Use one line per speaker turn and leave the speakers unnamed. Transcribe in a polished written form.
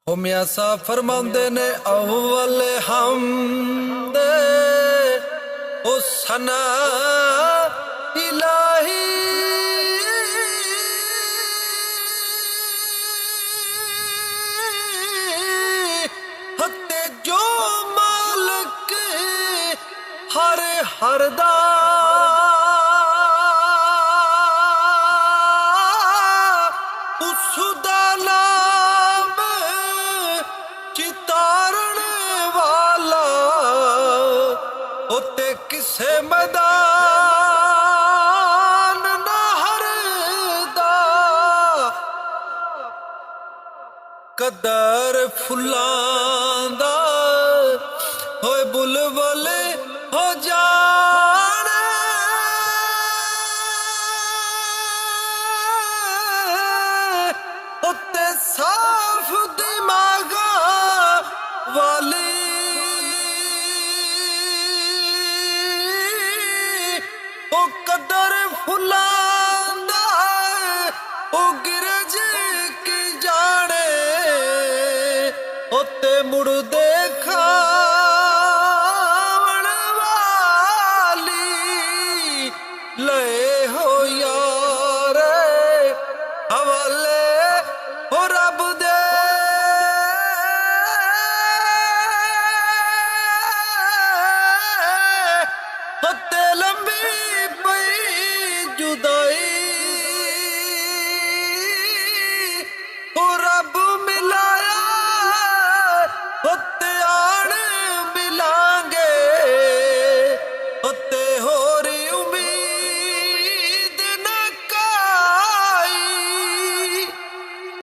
ओ मियां साहब फरमांदे ने अव्वल हमद ओ सना इलाही हत्ते जो मालिक हर हरदा उसदा नाम चितारण वाला उते किसे मैदान ना हरदा कदर फुल्लां दा होए बुलबुल हो जाने उत्ते साफ दिमागा वाली ओ कदर फुलांदा ओ गिरज की जाने उत्ते मुड़ देखा